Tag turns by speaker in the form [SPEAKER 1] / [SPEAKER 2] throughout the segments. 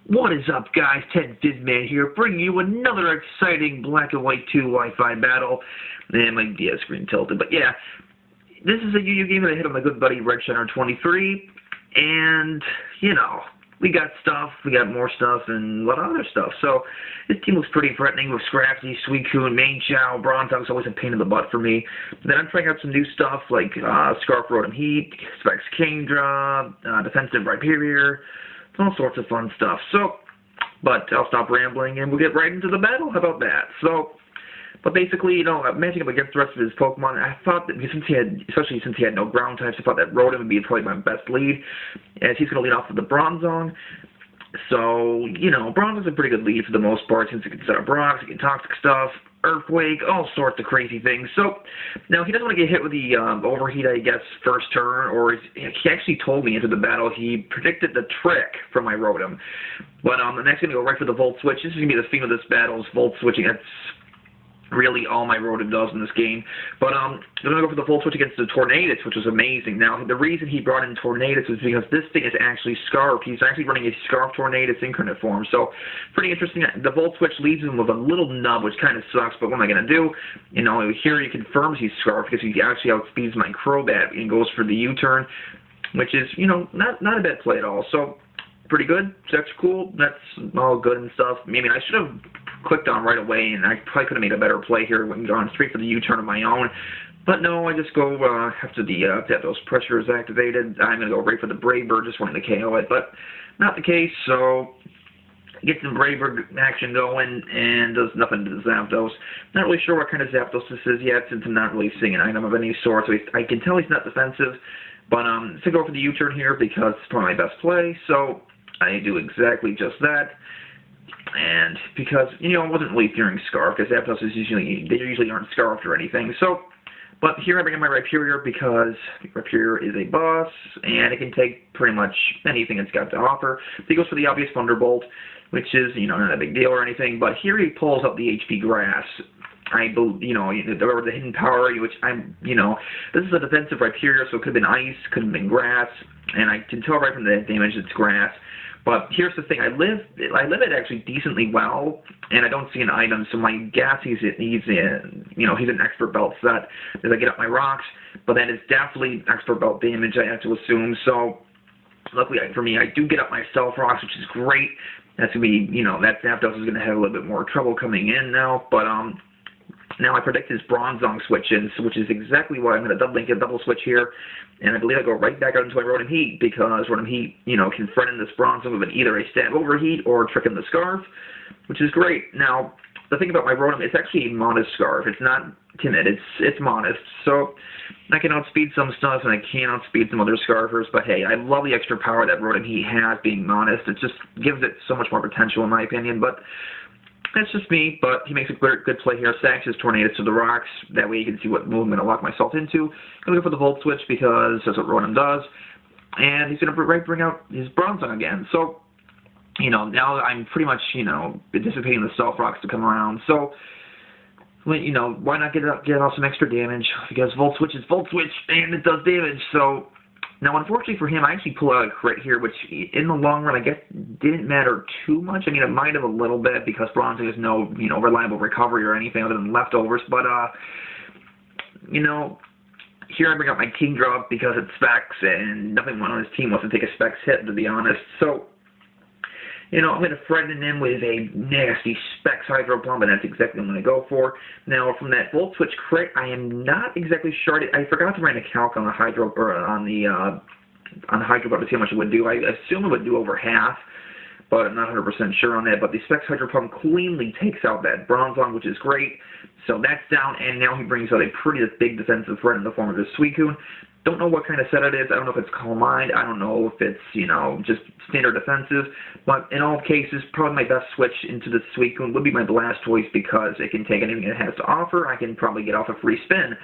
[SPEAKER 1] What is up, guys? Ted Fizzman here, bringing you another exciting Black and White 2 Wi-Fi battle. And my screen tilted, but yeah, this is a Yu-Yu game that I hit on my good buddy Red Shiner 23, and you know, we got stuff, we got more stuff, and a lot of other stuff. So this team looks pretty threatening with Scrafty, Suicune, Main Chow, Bronzong's always a pain in the butt for me. Then I'm trying out some new stuff like Scarf Rotom Heat, Specs Kingdra, Defensive Rhyperior, all sorts of fun stuff. So, but I'll stop rambling and we'll get right into the battle. How about that? So, but basically, you know, matching up against the rest of his Pokemon, I thought that especially since he had no ground types, I thought that Rotom would be probably my best lead, as he's going to lead off with the Bronzong. So, you know, Bronzong's a pretty good lead for the most part, since it can set up rocks, it can toxic stuff, Earthquake, all sorts of crazy things. So, now he doesn't want to get hit with the Overheat, I guess, first turn, or he actually told me into the battle, he predicted the trick for my Rotom. But I'm next going to go right for the Volt Switch. This is going to be the theme of this battle, is Volt Switching. That's really all my Rotom does in this game. But I'm going to go for the Volt Switch against the Tornadus, which was amazing. Now, the reason he brought in Tornadus was because this thing is actually Scarf. He's actually running a Scarf Tornadus incarnate form. So, pretty interesting. The Volt Switch leaves him with a little nub, which kind of sucks, but what am I going to do? You know, here he confirms he's Scarf because he actually outspeeds my Crobat and goes for the U-turn, which is, you know, not a bad play at all. So, pretty good. That's cool. That's all good and stuff. I mean, I should have clicked on right away, and I probably could have made a better play here when gone straight for the U-turn of my own. But no, I just go after the Zapdos pressure is activated. I'm going to go right for the Brave Bird, just wanting to KO it, but not the case, so get some Brave Bird action going, and does nothing to the Zapdos. Not really sure what kind of Zapdos this is yet, since I'm not really seeing an item of any sort, so I can tell he's not defensive. But to go for the U-turn here because it's probably my best play, so I do exactly just that. And because, you know, I wasn't really fearing Scarf, because Zapdos is they usually aren't Scarfed or anything. So, but here I bring in my Rhyperior because Rhyperior is a boss, and it can take pretty much anything it's got to offer. He goes for the obvious Thunderbolt, which is, you know, not a big deal or anything, but here he pulls up the HP Grass. You know, the hidden power, which you know, this is a defensive Rhyperior, so it could have been Ice, could have been Grass, and I can tell right from the damage it's Grass. But here's the thing, I live it actually decently well, and I don't see an item, so my guess he's an Expert Belt set as I get up my rocks, but that is definitely Expert Belt damage, I have to assume. So luckily for me, I do get up my Stealth Rocks, which is great. That's going to be, you know, that Zapdos is going to have a little bit more trouble coming in now, but now I predict his Bronzong switch in, which is exactly why I'm going to double switch here, and I believe I go right back out into my Rotom Heat, because Rotom Heat, you know, can threaten this Bronzong with either a Stab Overheat or Trick in the Scarf, which is great. Now, the thing about my Rotom, it's actually a modest Scarf. It's not timid. It's modest. So I can outspeed some stuff, and I can outspeed some other Scarfers, but hey, I love the extra power that Rotom Heat has being modest. It just gives it so much more potential, in my opinion, but that's just me, but he makes a good play here. Sacks his Tornadus to the rocks. That way you can see what movement I lock myself into. I'm going to go for the Volt Switch because that's what Rotom does. And he's going to bring out his Bronzong again. So, you know, now I'm pretty much, you know, anticipating the Stealth Rocks to come around. So, you know, why not get off some extra damage? Because Volt Switch is Volt Switch, and it does damage. So, now, unfortunately for him, I actually pull out a crit here, which in the long run, I guess, didn't matter too much. I mean, it might have a little bit because Bronzong has no, you know, reliable recovery or anything other than leftovers. But, you know, here I bring out my Kingdra because it's Specs, and nothing on his team wants to take a Specs hit, to be honest. So, you know, I'm going to threaten him with a nasty Specs Hydro Pump, and that's exactly what I'm going to go for. Now, from that Volt Switch crit, I am not exactly sure. I forgot to run a calc on the Hydro, or on the Hydro Pump to see how much it would do. I assume it would do over half, but I'm not 100% sure on that. But the Specs Hydro Pump cleanly takes out that Bronzong, which is great. So that's down, and now he brings out a pretty big defensive threat in the form of his Suicune. Don't know what kind of set it is. I don't know if it's Calm Mind. I don't know if it's, you know, just standard defensive. But in all cases, probably my best switch into the Suicune would be my Blastoise because it can take anything it has to offer. I can probably get off a free spin.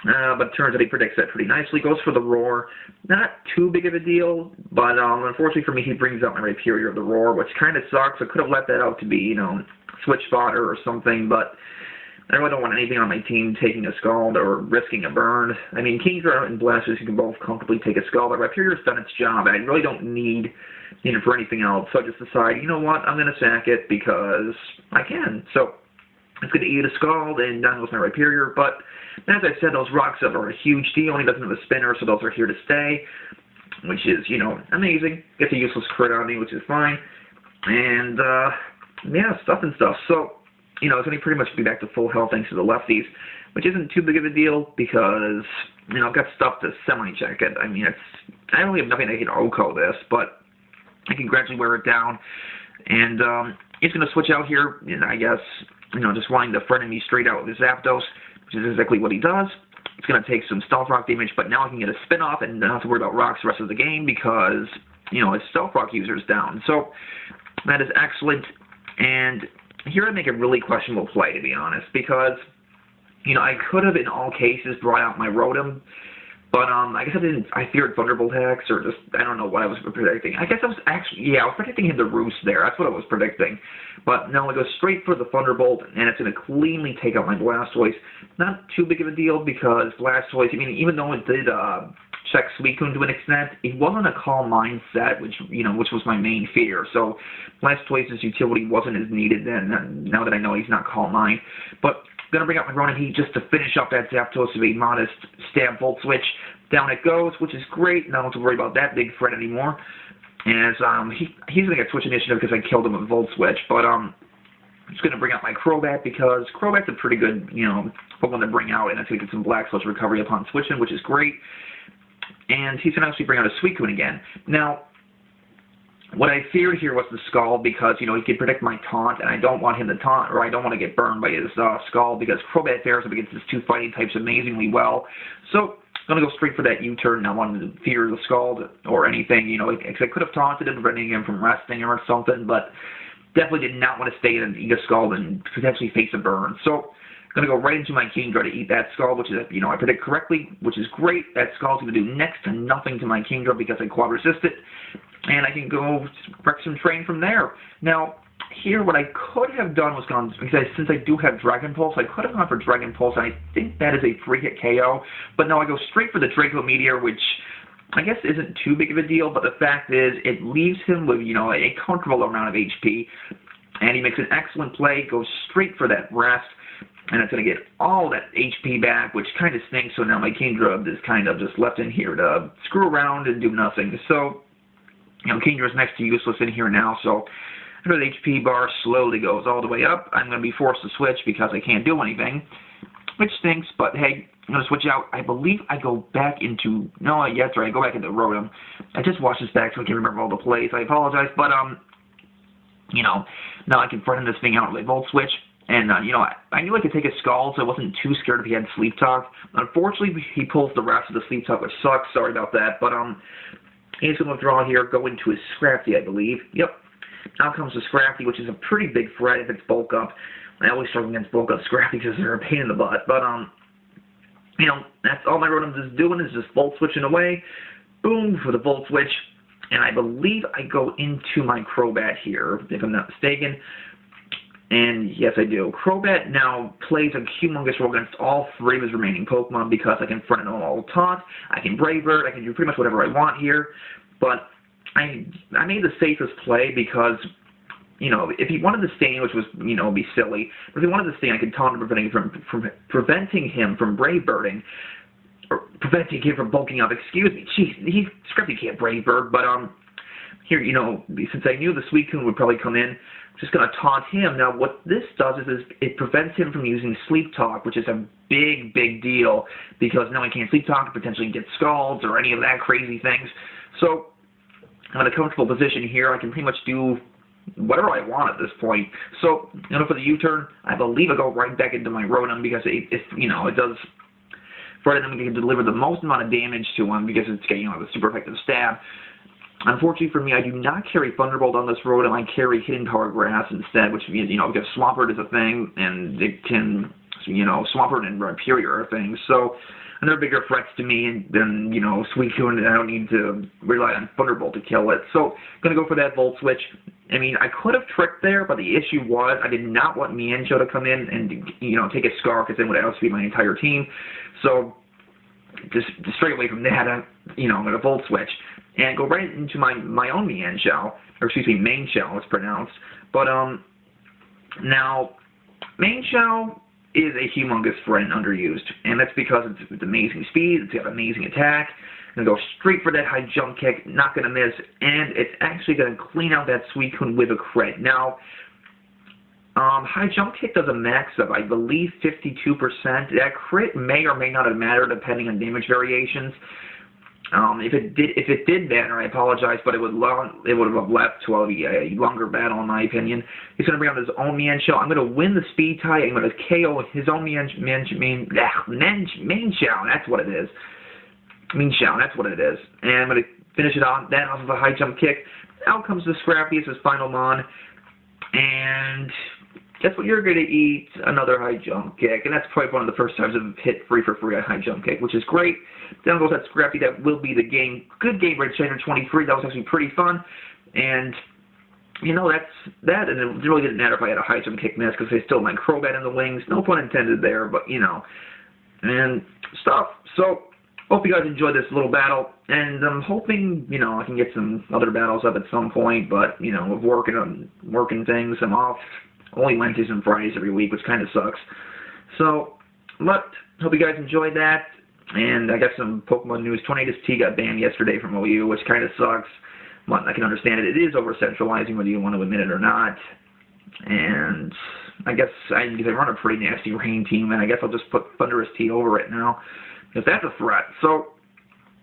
[SPEAKER 1] But it turns out he predicts that pretty nicely. Goes for the Roar. Not too big of a deal, but unfortunately for me, he brings out my Rhyperior of the Roar, which kind of sucks. I could have let that out to be, you know, switch fodder or something, but I really don't want anything on my team taking a Scald or risking a burn. I mean, Kingdra and Blasters, you can both comfortably take a Scald, but Rhyperior's done its job, and I really don't need for anything else. So I just decide, you know what, I'm going to sack it because I can. So it's going to eat a Scald, and down goes my Rhyperior. But as I said, those rocks up are a huge deal. He doesn't have a spinner, so those are here to stay, which is, amazing. Gets a useless crit on me, which is fine. And, yeah, stuff and stuff. So, it's going to pretty much be back to full health thanks to the lefties, which isn't too big of a deal because, I've got stuff to semi-check it. I mean, I really have nothing that can OHKO this, but I can gradually wear it down. And it's going to switch out here, and I guess, just wanting to frighten me straight out with his Zapdos, which is exactly what he does. It's going to take some Stealth Rock damage, but now I can get a spin-off and not have to worry about rocks the rest of the game because, his Stealth Rock user is down. So that is excellent. And here I make a really questionable play, to be honest, because, I could have, in all cases, brought out my Rotom, but, I guess I feared Thunderbolt Hex, or just, I don't know what I was predicting. I guess I was I was predicting him to roost there. That's what I was predicting. But no, I go straight for the Thunderbolt, and it's going to cleanly take out my Blastoise. Not too big of a deal, because Blastoise, even though it did, check Suicune to an extent, it wasn't a Calm Mind set, which was my main fear. So Blastoise's utility wasn't as needed then, now that I know he's not Calm Mind. But going to bring out my Ronin Heat just to finish up that Zapdos with a modest stab Volt Switch. Down it goes, which is great. Not have to worry about that big threat anymore. As he's going to get Switch Initiative because I killed him with Volt Switch. But I'm just going to bring out my Crobat because Crobat's a pretty good, Pokemon to bring out, and it's going to get some Black Sludge recovery upon switching, which is great. And he's going to actually bring out a Suicune again. Now, what I feared here was the Scald because, he could predict my taunt, and I don't want him to taunt, or I don't want to get burned by his Scald because Crobat fares up against his two fighting types amazingly well. So, I'm going to go straight for that U-turn. I wanted to fear the Scald or anything, because I could have taunted him, preventing him from resting or something, but definitely did not want to stay and eat a Scald and potentially face a burn. So, I'm going to go right into my Kingdra to eat that Scald, which is, I predict correctly, which is great. That Scald's going to do next to nothing to my Kingdra because I quad resist it. And I can go wreck some train from there. Now, here what I could have done was gone, because since I do have Dragon Pulse, I could have gone for Dragon Pulse, and I think that is a free-hit KO. But no, I go straight for the Draco Meteor, which I guess isn't too big of a deal, but the fact is it leaves him with, a comfortable amount of HP. And he makes an excellent play, goes straight for that rest, and it's going to get all that HP back, which kind of stinks, so now my Kingdra is kind of just left in here to screw around and do nothing. So, Kingdra's next to useless in here now, so after the HP bar slowly goes all the way up, I'm going to be forced to switch because I can't do anything, which stinks, but hey, I'm going to switch out. I believe I go back into, no, yes, right, I go back into Rotom. I just watched this back so I can remember all the plays. I apologize, but, now I can front this thing out with a Volt Switch. And, I knew I could take a Scald, so I wasn't too scared if he had Sleep Talk. Unfortunately, he pulls the rest of the Sleep Talk, which sucks. Sorry about that. But, he's going to withdraw here, go into his Scrafty, I believe. Yep. Now comes the Scrafty, which is a pretty big threat if it's Bulk Up. I always struggle against Bulk Up Scrafty because they're a pain in the butt. But, that's all my Rotom is doing is just Volt Switching away. Boom, for the Volt Switch. And I believe I go into my Crobat here, if I'm not mistaken. And yes, I do. Crobat now plays a humongous role against all three of his remaining Pokemon because I can front and all taunt, I can Brave Bird, I can do pretty much whatever I want here. But I made the safest play because, if he wanted to stain, which was, be silly, but if he wanted to stain, I could taunt him, preventing him from Brave Birding, or preventing him from bulking up. Excuse me. Jeez, Scrappy can't Brave Bird, but here, since I knew the Suicune would probably come in, I'm just going to taunt him. Now, what this does is it prevents him from using Sleep Talk, which is a big, big deal, because now I can't Sleep Talk, potentially get Scalds or any of that crazy things. So, I'm in a comfortable position here. I can pretty much do whatever I want at this point. So, for the U-turn, I believe I go right back into my Rotom because it does, for them, it can deliver the most amount of damage to him because it's getting, the super effective stab. Unfortunately for me, I do not carry Thunderbolt on this Rotom. I carry Hidden Power Grass instead, which means, because Swampert is a thing, and it can, Swampert and Rhyperior are things. So, and they're bigger threats to me than, Suicune, and I don't need to rely on Thunderbolt to kill it. So, I'm going to go for that Volt Switch. I mean, I could have tricked there, but the issue was I did not want Mienshao to come in and, you know, take a scar because then would outspeed my entire team. So just straight away from that, you know, I'm going to Volt Switch and go right into my own Mienshao, or excuse me, Mainshao, it's pronounced. But now Mainshao is a humongous threat and underused, and that's because it's amazing speed, it's got amazing attack, going to go straight for that high jump kick, not going to miss, and it's actually going to clean out that Suicune with a crit. Now, high jump kick does a max of, I believe, 52%. That crit may or may not have mattered depending on damage variations. If it did matter, I apologize, but it would have left to a longer battle, in my opinion. He's going to bring out his own Mienshao. I'm going to win the speed tie. I'm going to KO his own Mainshao. That's what it is. Mienshao, that's what it is. And I'm going to finish it off of a high jump kick. Out comes the Scrappy as his final mon. And guess what you're going to eat? Another high jump kick. And that's probably one of the first times I've hit free for free a high jump kick, which is great. Down goes that Scrappy. That will be the game. Good game, Red Shiner 23. That was actually pretty fun. And, you know, that's that. And it really didn't matter if I had a high jump kick miss because they still had my Crobat in the wings. No pun intended there, but, you know, and stuff. So, hope you guys enjoyed this little battle, and I'm hoping, you know, I can get some other battles up at some point, but, you know, with working things, I'm off only Wednesdays and Fridays every week, which kind of sucks. So, but, hope you guys enjoyed that, and I got some Pokemon news. Tornadus T got banned yesterday from OU, which kind of sucks, but I can understand it. It is over-centralizing whether you want to admit it or not, and I guess I run a pretty nasty rain team, and I guess I'll just put Thunderous T over it now. If that's a threat. So,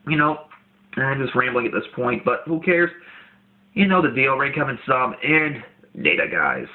[SPEAKER 1] you know, I'm just rambling at this point, but who cares? You know the deal. Rate, comment, sub, and data, guys.